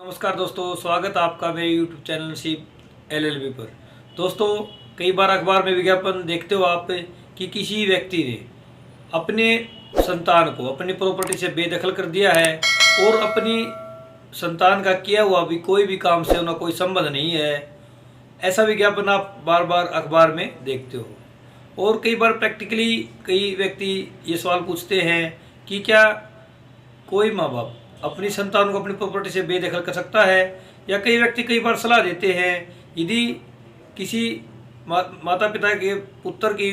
नमस्कार दोस्तों, स्वागत है आपका मेरे YouTube चैनल नसीब LLB पर। दोस्तों, कई बार अखबार में विज्ञापन देखते हो आप कि किसी व्यक्ति ने अपने संतान को अपनी प्रॉपर्टी से बेदखल कर दिया है और अपनी संतान का किया हुआ भी कोई भी काम से उन्हें कोई संबंध नहीं है। ऐसा विज्ञापन आप बार बार अखबार में देखते हो। और कई बार प्रैक्टिकली कई व्यक्ति ये सवाल पूछते हैं कि क्या कोई माँ बाप अपनी संतान को अपनी प्रॉपर्टी से बेदखल कर सकता है। या कई व्यक्ति कई बार सलाह देते हैं, यदि किसी माता पिता के पुत्र की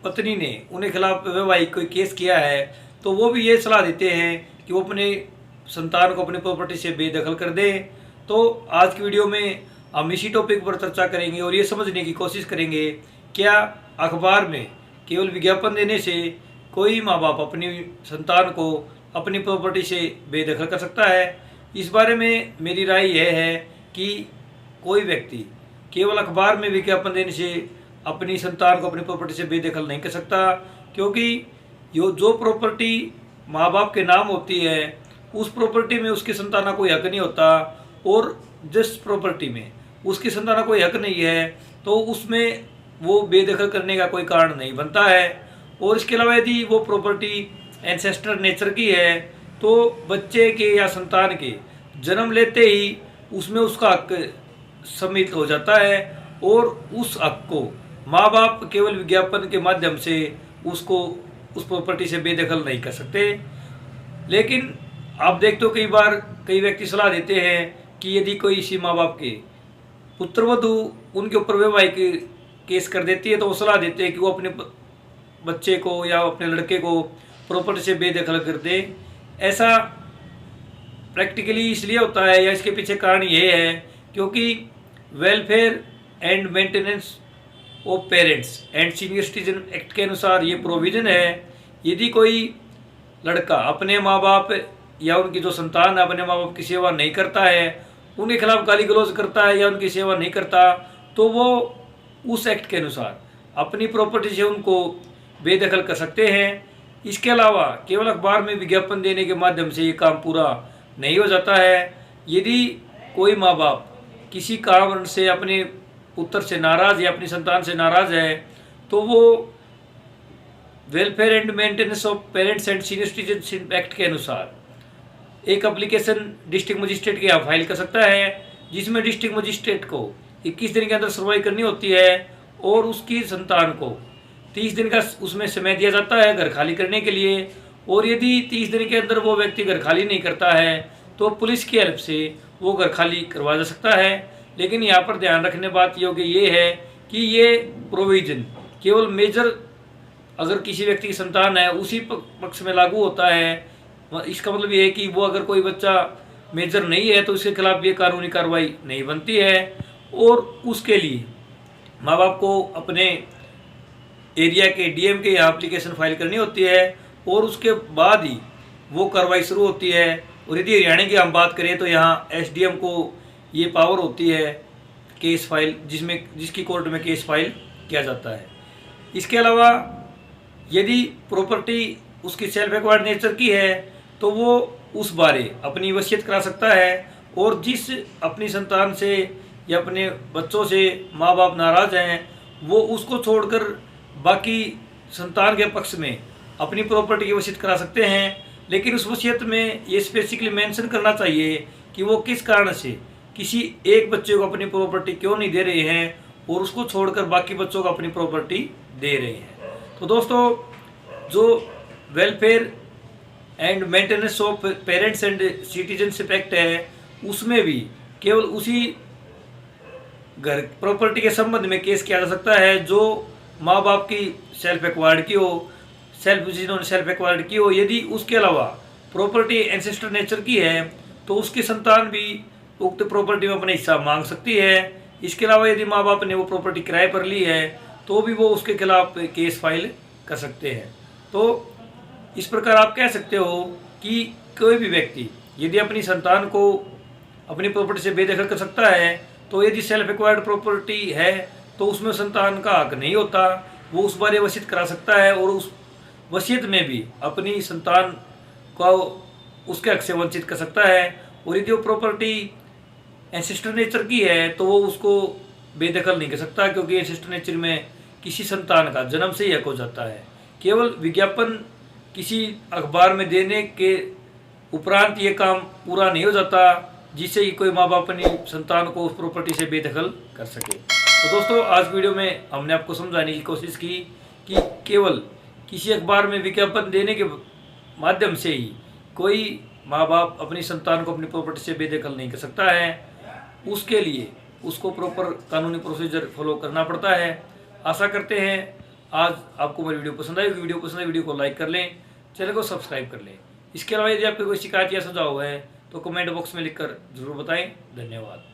पत्नी ने उन्हें खिलाफ वैवाहिक कोई केस किया है तो वो भी ये सलाह देते हैं कि वो अपने संतान को अपनी प्रॉपर्टी से बेदखल कर दें। तो आज की वीडियो में हम इसी टॉपिक पर चर्चा करेंगे और ये समझने की कोशिश करेंगे, क्या अखबार में केवल विज्ञापन देने से कोई माँ बाप अपनी संतान को अपनी प्रॉपर्टी से बेदखल कर सकता है। इस बारे में मेरी राय यह है कि कोई व्यक्ति केवल अखबार में विज्ञापन देने से अपनी संतान को अपनी प्रॉपर्टी से बेदखल नहीं कर सकता, क्योंकि जो प्रॉपर्टी माँ बाप के नाम होती है उस प्रॉपर्टी में उसकी संतान का कोई हक नहीं होता, और जिस प्रॉपर्टी में उसकी संतान का कोई हक नहीं है तो उसमें वो बेदखल करने का कोई कारण नहीं बनता है। और इसके अलावा यदि वो प्रॉपर्टी एंसेस्टर नेचर की है तो बच्चे के या संतान के जन्म लेते ही उसमें उसका हक सम्मिलित हो जाता है और उस हक को माँ बाप केवल विज्ञापन के माध्यम से उसको उस प्रॉपर्टी से बेदखल नहीं कर सकते। लेकिन आप देखते हो कई बार कई व्यक्ति सलाह देते हैं कि यदि कोई इसी माँ बाप के पुत्रवधू उनके ऊपर वैवाहिक केस कर देती है तो वो सलाह देते हैं कि वो अपने बच्चे को या अपने लड़के को प्रॉपर्टी से बेदखल कर दे। ऐसा प्रैक्टिकली इसलिए होता है या इसके पीछे कारण ये है क्योंकि welfare and maintenance of parents and senior citizen act के अनुसार ये प्रोविज़न है, यदि कोई लड़का अपने माँ बाप या उनकी जो संतान है अपने माँ बाप की सेवा नहीं करता है, उनके खिलाफ गाली गलौज करता है या उनकी सेवा नहीं करता, तो वो उस एक्ट के अनुसार अपनी प्रॉपर्टी से उनको बेदखल कर सकते हैं। इसके अलावा केवल अखबार में विज्ञापन देने के माध्यम से ये काम पूरा नहीं हो जाता है। यदि कोई माँ बाप किसी कारण से अपने पुत्र से नाराज़ या अपनी संतान से नाराज़ है तो वो welfare and maintenance of parents and senior citizen act के अनुसार एक एप्लीकेशन डिस्ट्रिक्ट मजिस्ट्रेट के यहाँ फाइल कर सकता है, जिसमें डिस्ट्रिक्ट मजिस्ट्रेट को 21 दिन के अंदर सुनवाई करनी होती है और उसकी संतान को 30 दिन का उसमें समय दिया जाता है घर खाली करने के लिए। और यदि 30 दिन के अंदर वो व्यक्ति घर खाली नहीं करता है तो पुलिस की हेल्प से वो घर खाली करवा जा सकता है। लेकिन यहाँ पर ध्यान रखने बात योग्य ये है कि ये प्रोविज़न केवल मेजर अगर किसी व्यक्ति की संतान है उसी पक्ष में लागू होता है। इसका मतलब ये है कि वो अगर कोई बच्चा मेजर नहीं है तो उसके खिलाफ ये कानूनी कार्रवाई नहीं बनती है, और उसके लिए माँ बाप को अपने एरिया के डीएम के यहाँ एप्लीकेशन फाइल करनी होती है और उसके बाद ही वो कार्रवाई शुरू होती है। और यदि हरियाणा की हम बात करें तो यहाँ एसडीएम को ये पावर होती है केस फाइल जिसकी कोर्ट में केस फाइल किया जाता है। इसके अलावा यदि प्रॉपर्टी उसकी सेल्फ एक्वायर्ड नेचर की है तो वो उस बारे अपनी वसीयत करा सकता है, और जिस अपनी संतान से या अपने बच्चों से माँ बाप नाराज़ हैं वो उसको छोड़कर बाकी संतान के पक्ष में अपनी प्रॉपर्टी की वसीयत करा सकते हैं। लेकिन उस वसीयत में ये स्पेसिफिकली मेंशन करना चाहिए कि वो किस कारण से किसी एक बच्चे को अपनी प्रॉपर्टी क्यों नहीं दे रहे हैं और उसको छोड़कर बाकी बच्चों को अपनी प्रॉपर्टी दे रहे हैं। तो दोस्तों, जो welfare and maintenance of parents and citizenship act है उसमें भी केवल उसी घर प्रॉपर्टी के संबंध में केस किया जा सकता है जो माँ बाप की सेल्फ एक्वायर्ड की हो, जिन्होंने सेल्फ एक्वायर्ड की हो। यदि उसके अलावा प्रॉपर्टी एंसेस्टर नेचर की है तो उसकी संतान भी उक्त प्रॉपर्टी में अपना हिस्सा मांग सकती है। इसके अलावा यदि माँ बाप ने वो प्रॉपर्टी किराए पर ली है तो भी वो उसके खिलाफ केस फाइल कर सकते हैं। तो इस प्रकार आप कह सकते हो कि कोई भी व्यक्ति यदि अपनी संतान को अपनी प्रॉपर्टी से बेदखल कर सकता है तो यदि सेल्फ एक्वायर्ड प्रॉपर्टी है तो उसमें संतान का हक नहीं होता, वो उस बारे वसीयत करा सकता है और उस वसीयत में भी अपनी संतान को उसके हक से वंचित कर सकता है। और यदि वो प्रॉपर्टी एंसेस्टर नेचर की है तो वो उसको बेदखल नहीं कर सकता, क्योंकि एंसेस्टर नेचर में किसी संतान का जन्म से ही हक हो जाता है। केवल विज्ञापन किसी अखबार में देने के उपरांत ये काम पूरा नहीं हो जाता जिससे कि कोई माँ बाप अपनी संतान को उस प्रॉपर्टी से बेदखल कर सके। तो दोस्तों, आज की वीडियो में हमने आपको समझाने की कोशिश की कि केवल किसी अखबार में विज्ञापन देने के माध्यम से ही कोई माँ बाप अपनी संतान को अपनी प्रॉपर्टी से बेदखल नहीं कर सकता है। उसके लिए उसको प्रॉपर कानूनी प्रोसीजर फॉलो करना पड़ता है। आशा करते हैं आज आपको मेरी वीडियो पसंद आई। वीडियो पसंद आई वीडियो को लाइक कर लें, चैनल को सब्सक्राइब कर लें। इसके अलावा यदि आपको कोई शिकायत या सुझाव है तो कमेंट बॉक्स में लिखकर जरूर बताएं। धन्यवाद।